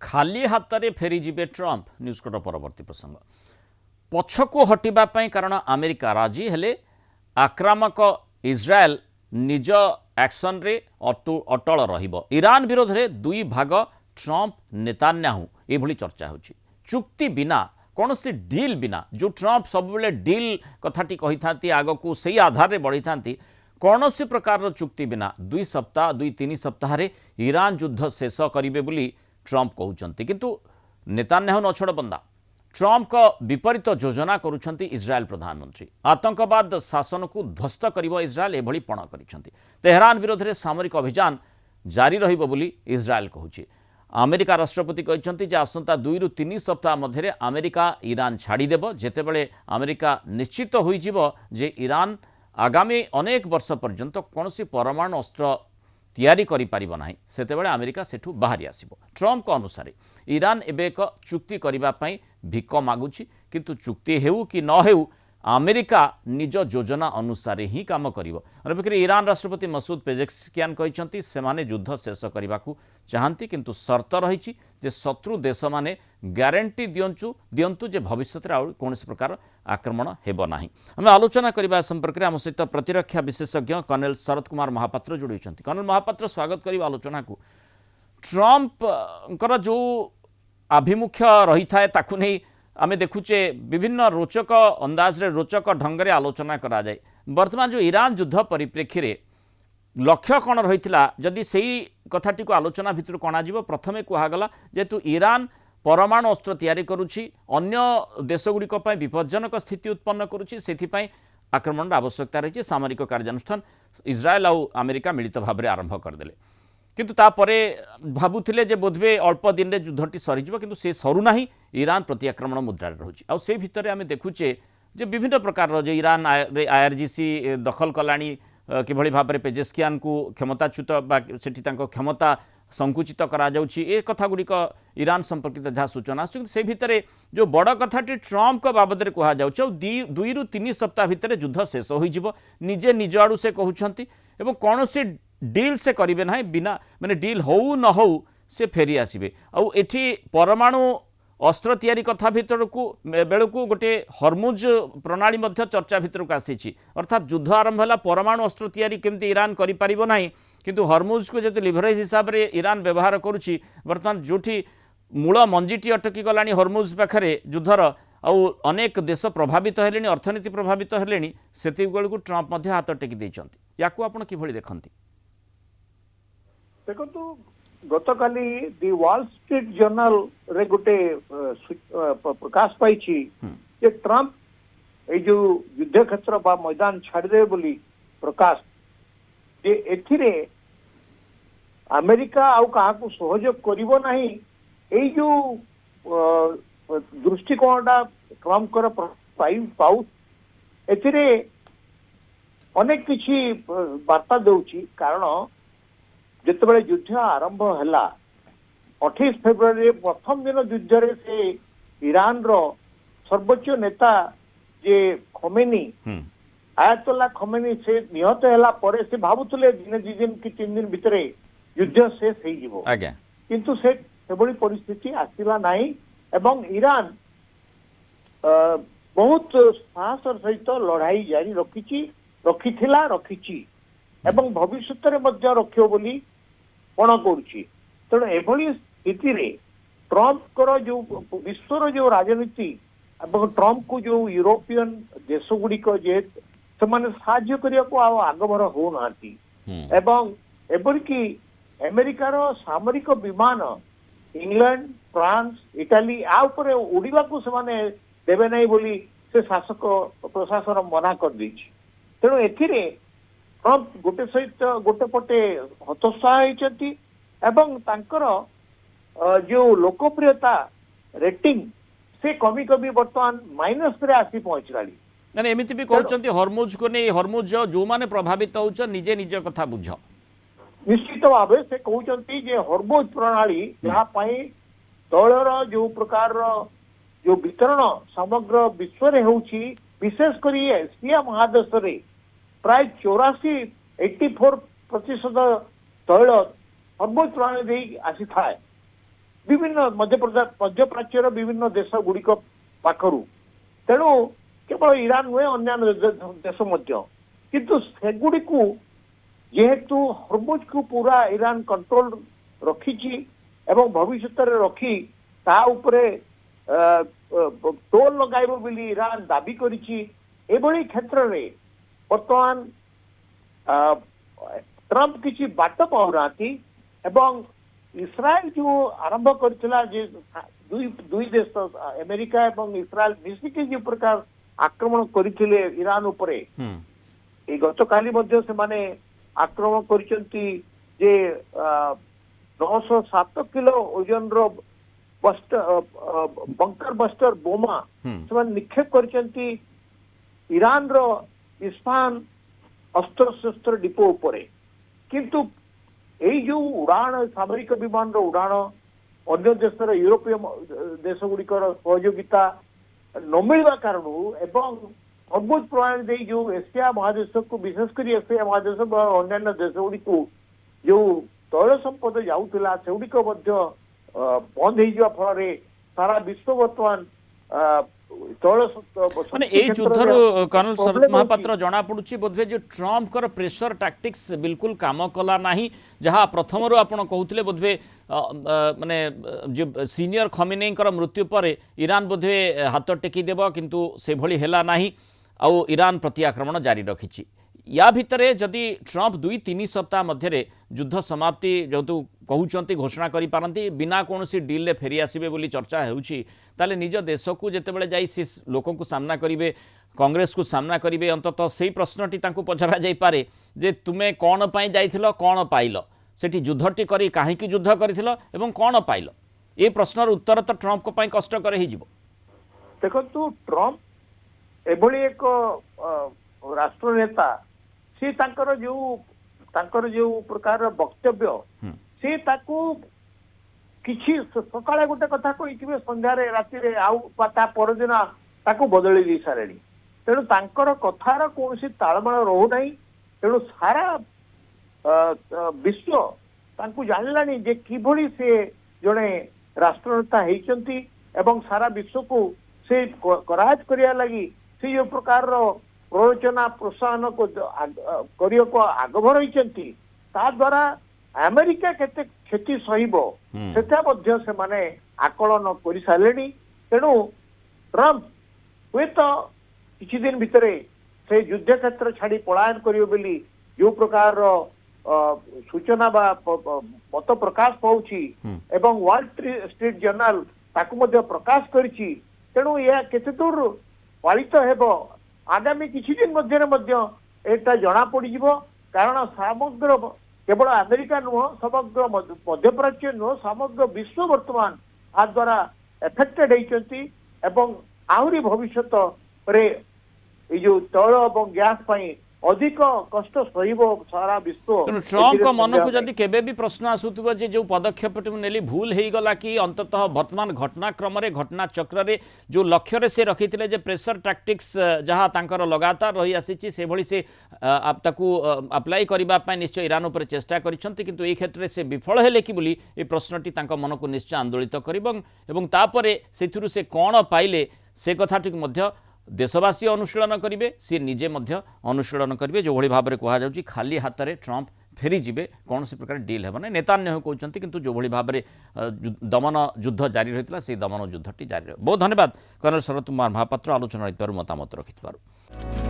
खाली हाथ में फेरीजे ट्रंप न्यूज़कोट परवर्ती प्रसंग पछकू हटिबा पई कारण अमेरिका राजी हेले आक्रामक इज्राएल निज एक्शन रे अटल रहिबो। ईरान विरोध में दुई भाग ट्रंप नेतान्याहू ये चर्चा होची। चुक्ति बिना कौन सी डील बिना जो ट्रंप सब डील कथाटी कही था आग को सही आधार रे बढ़ी था कौन सी प्रकार चुक्ति बिना दुई तीन सप्ताह ईरान युद्ध शेष करेंगे बोली ट्रंप कहते किंतु नेतान्याहू नछड़ बंदा ट्रंप का विपरीत योजना करुछंती इज्राएल प्रधानमंत्री। आतंकवाद शासन को ध्वस्त करिबो इज्राएल एभली पण करिछंती। तेहरान विरोध में सामरिक अभियान जारी रहिबो बोली इज्राएल कहूछि। अमेरिका राष्ट्रपति कहते जे आसंता 2 ରୁ 3 सप्ताह मध्य अमेरिका ईरान छाड़देव जेतेबेले अमेरिका निश्चित होइजिबो जे ईरान आगामी अनेक वर्ष पर्यंत कौन सी परमाणु अस्त्र तैयारी करि परिबो नाही सेतेबेले अमेरिका सेठू बाहरी आसिबो। ट्रंप को अनुसार ईरान एबे एक चुक्ति करिबा पई भिक मागुछि किंतु चुक्ति हेउ कि न हेउ अमेरिका निज योजना अनुसार ही काम करिबो। अन्यपक्षे ईरान राष्ट्रपति मसूद पेजेस्कियान कहते सेमाने युद्ध शेष करने को चाहती किंतु शर्त रही जे शत्रु देश माने ग्यारंटी दियंतु जे भविष्य में कौन प्रकार आक्रमण हेब नाही। आम आलोचना करने संपर्क में आम सहित प्रतिरक्षा विशेषज्ञ कर्नेल शरद कुमार महापात्र जोड़ी। कर्नेल महापात्र स्वागत करिबा आलोचना को। ट्रंप जो आभिमुख्य रही था ताकू नहीं आमे देखुचे विभिन्न रोचक अंदाज रे रोचक ढंग से आलोचना करा जाए। वर्तमान जो ईरान युद्ध परिप्रेक्षी रे लक्ष्य कौन रही जदि सही कथाटी को आलोचना भितर कणा प्रथमे कहगला जेतु ईरान परमाणु अस्त्र तैयारी करुछि अन्य देशगुड़िक विपज्जनक स्थिति उत्पन्न करुछि सेथिपाई आक्रमण आवश्यकता रही सामरिक कार्यानुष्ठान इज्राएल आउ अमेरिका मिलित भाव में आरंभ करदेले किंतु तापरे भाबुथिले जे बोधवे अल्प दिन में युद्धटी सरीजिव किंतु से सरुना ईरान प्रति आक्रमण मुद्रा रोचे आउ से भितर आमे देखुचे जे विभिन्न प्रकार जो ईरान आईआरजीसी दखल कलानी किभली भाव में पेजेस्कियान को क्षमताच्युत सेठी तांको क्षमता संकुचित करा जाउछि ए कथा गुड़िक ईरान संपर्कित जहाँ सूचना से भितर जो बड़ कथाटी ट्रंप को बाबद में कह जाउछि 2 ରୁ 3 सप्ताह भितर युद्ध शेष होइजिव निजे निज आड़ू से कहउछंती एवं कौन सी डील से करेंगे ना बिना माने डील हो न हो से फेरी आसबे आउ एठी परमाणु अस्त्र तैयारी कथा भितर को बेलू गोटे हरमुज प्रणाली मध्य चर्चा भितर को आसी अर्थात युद्ध आरंभ है परमाणु अस्त्र तैयारी केमती ईरान करिपारिबो नाही किंतु हरमुज को जब लिवरेज हिसाब से ईरान व्यवहार करुच्ची बर्तमान जोठी मूल मंजीटी अटकी गलानी हरमुज पाखरे युद्धर आउ अनेक देश प्रभावित हेलेनी अर्थनीति प्रभावित हेलेनी सेति बेलू ट्रंप मध्य हाथ टेकी देइछंती याकू आपण किभली देखंती। देखो गतकाली दि वॉल स्ट्रीट जर्नल रे गोटे प्रकाश पाई जे ट्रंप ए जो युद्ध क्षेत्र बा मैदान छाड़दे बोली प्रकाश जे एथिरे अमेरिका आउ कहा को सहयोग करिवो नाही ए जो दृष्टिकोणटा ट्रंप कर पाउ एथिरे अनेक किछि वार्ता देउछि कारण जितेबाला युद्ध आरंभ है 28 फेब्रुआरी प्रथम दिन युद्ध रे से ईरान रो सर्वोच्च नेता जे खोमेनी आयतुल्ला खोमेनी से निहत हैला परे से भाबुतले दिन 2 दिन कि 3 दिन भीतर युद्ध शेष हो जिवो किंतु से सेबड़ी परिस्थिति आसिला नाही एवं ईरान बहुत साहस सहित लड़ाई जारी रखिछि एवं भविष्य में मध्य रखियो बोली पण करुछि। तेणु एभली स्थिति रे ट्रंप कर जो विश्वर जो राजनीति एवं ट्रंप को जो यूरोपियन देश गुड़िक जे से साहाय्य करने को आगभर हो नांती एवं एपरिकी अमेरिकार सामरिक विमान इंग्लैंड फ्रांस इटाली आ ऊपर उड़ीबा को से देवे नहीं बोली से शासक प्रशासन मना कर दी। तेणु एथिरे ट्रंप गोटे सहित गोटे पटे हतोत्साह होती एवं तांकर जो लोकप्रियता रेटिंग से कमी कमी बर्तमान माइनस रे आसी पहुंचलानी माने एमिति भी कहउछंती हरमुज को नहीं हरमुज जो माने प्रभावित होउछ निजे निज कथा बुझ निश्चित भाव से कहउछंती जे हरमुज प्रणाली जहाँ पाई तैलर जो प्रकार जो वितरण समग्र विश्व रे होउछि विशेषकर एशिया महादेश रे प्राय 84% तैल हरमुज प्रणाली आसी थाए ବିଭିନ୍ନ ମଧ୍ୟପ୍ରାଚ୍ୟର ବିଭିନ୍ନ ଦେଶ ଗୁଡିକ ପାଖରୁ। ତେଣୁ କେବଳ ଇରାନ ନୁହେଁ ଅନ୍ୟାନ୍ୟ ଦେଶ ମଧ୍ୟ, କିନ୍ତୁ ସେଗୁଡିକୁ ଯେହେତୁ ହରମୁଜକୁ ପୁରା ଇରାନ କଣ୍ଟ୍ରୋଲ ରଖିଛି ଏବଂ ଭବିଷ୍ୟତରେ ରଖି ତା ଉପରେ ଟୋଲ ଲଗାଇବ ବୋଲି ଇରାନ ଦାବି କରିଛି। ଏଭଳି କ୍ଷେତ୍ରରେ ବର୍ତ୍ତମାନ ଟ୍ରମ୍ପ କିଛି ବାଟ ପାଉନାହାନ୍ତି ଏବଂ ଇସ୍ରାଏଲ ଯୋଉ ଆରମ୍ଭ କରିଥିଲା ଯେ ଦୁଇ ଦେଶ ଆମେରିକା ଏବଂ ଇସ୍ରାଏଲ ମିଶିକି ଯେଉଁ ପ୍ରକାର ଆକ୍ରମଣ କରିଥିଲେ ଇରାନ ଉପରେ, ଏଇ ଗତକାଲି ମଧ୍ୟ ସେମାନେ ଆକ୍ରମଣ କରିଛନ୍ତି ଯେ 907 କିଲୋ ଓଜନର ବଙ୍କର ବଷ୍ଟର ବୋମା ସେମାନେ ନିକ୍ଷେପ କରିଛନ୍ତି ଇରାନର ଇସ୍ଫାହାନ ଅସ୍ତ୍ରଶସ୍ତ୍ର ଡିପୋ ଉପରେ। କିନ୍ତୁ ଏଇ ଯୋଉ ଉଡ଼ାଣ ସାମରିକ ବିମାନର ଉଡ଼ାଣ ଅନ୍ୟ ଦେଶର ୟୁରୋପୀୟ ଦେଶ ଗୁଡିକର ସହଯୋଗିତା ନ ମିଳିବା କାରଣରୁ ଏବଂ ହରମୁଜ ପ୍ରଣାଳୀ ଦେଇ ଯୋଉ ଏସିଆ ମହାଦେଶକୁ ବିଶେଷ କରି ଏସିଆ ମହାଦେଶ ବା ଅନ୍ୟାନ୍ୟ ଦେଶ ଗୁଡିକୁ ଯୋଉ ତୈଳ ସମ୍ପଦ ଯାଉଥିଲା ସେଗୁଡିକ ମଧ୍ୟ ବନ୍ଦ ହେଇଯିବା ଫଳରେ ସାରା ବିଶ୍ୱ ବର୍ତ୍ତମାନ ମାନେ এই যুদ্ধর কর্নেল শরৎ মহাপাত্র জনা পড়ুছি বোধহয় যে ট্রম্পর প্রেসর ট্যাকটিক্স বিলকুল কাম কলা না, যা প্রথমর আপনার কহুলে বোধহয় মানে যে সিনিয়র খমিনেইঙ্কর মৃত্যু পরে ইরান বোধহয় হাত টেকি দেব, কিন্তু সেভাবে হেলা না। আউ ইরান প্রতি আক্রমণ জারি রখিছি। या भितर जदि ट्रम्प 2-3 सप्ताह मध्य युद्ध समाप्ति जो कहते घोषणा करि बिना कौन डिल फेरी आसबे बोली चर्चा होले निज देश को जितेबाला जाई से लोक को सामना करेंगे, कांग्रेस को सामना करेंगे, अंततः से प्रश्नटी पचरा जापे जे तुम्हें कौन पाई जाइथिलो कौन पाइल सेठी युद्धटी करी कहीं युद्ध कर कौन पाइल, ये प्रश्नर उत्तर तो ट्रम्प को कष्टकर देखो ट्रम्प एभली एक राष्ट्र नेता सी जो प्रकार वक्तव्य सी ताकू किछि सकाळे गोटे कथा कहिथिबे संध्यारे रातिरे आउ ता परदिन ताकू बदली दी सारेणी। तेणु तांकर कथार कोनसी ताळमेळ रहू नाही। तेणु सारा विश्व तांकू जानिलानी जे किभଳି से जणे राष्ट्रनेता हेइचंती एवं सारा विश्व को से कराज करिया लगी से जो प्रकार प्ररोचना प्रोत्साहन को करियो को आगभर होइचंती ता द्वारा अमेरिका केते क्षति सहिबो सेटा मध्य से माने आकलन करि सालेनी। तेणु ट्रम्प हुए तो किछि दिन भितरे से युद्ध क्षेत्र छाड़ी पलायन करियो बोली जो प्रकार सूचना बा मत प्रकाश पाउछि एवं वॉल स्ट्रीट जर्नल ताकू मध्य प्रकाश करिछि। तेणु यह केते दूर पालित हेबो आगामी किछि दिन मध्य एटा जना पड़ी जिवो, कारण समग्र केवल अमेरिका नुह समग्र मध्यप्राच्य नुह समग्र विश्व वर्तमान आ द्वारा एफेक्टेड होइचंती एवं आहुरी भविष्यत रे ए जो तैल और गैस पई अधिक कष्ट सहिबो सारा विश्व। ट्रम्प को मन को जदि केबे भी प्रश्न आसुथबो जे जो पदक्षेप नेली भूल हो गला कि अंततः वर्तमान घटनाक्रम घटना चक्र रे जो लक्ष्य रे से रखिथिले जे प्रेशर टैक्टिक्स जहाँ तांकर लगातार रही आसी से भली से ताकू अप्लाई करबा पय निश्चय ईरान उपर चेष्टा करिसंती, किंतु ए क्षेत्र से विफल हेले कि बोली ए प्रश्नटी तांक मन को निश्चय आंदोलित करिबो एवं तापरे सेथिरु से कोन पाइले से कथाटी मध्य देशवासी अनुशीलन करेंगे, सी निजे मध्य अनुशीलन करेंगे। जो भाव में कहुच्छी खाली हाथ में ट्रम्प फेरी जीवे कौन से प्रकार डील हेबना नेतान्याहू कहते, किंतु जो भाव में दमन युद्ध जारी रही है से दमन युद्धटी जारी रहे। बहुत धन्यवाद कर्नल शरत कुमार महापात्र आलोचना मतामत रखि।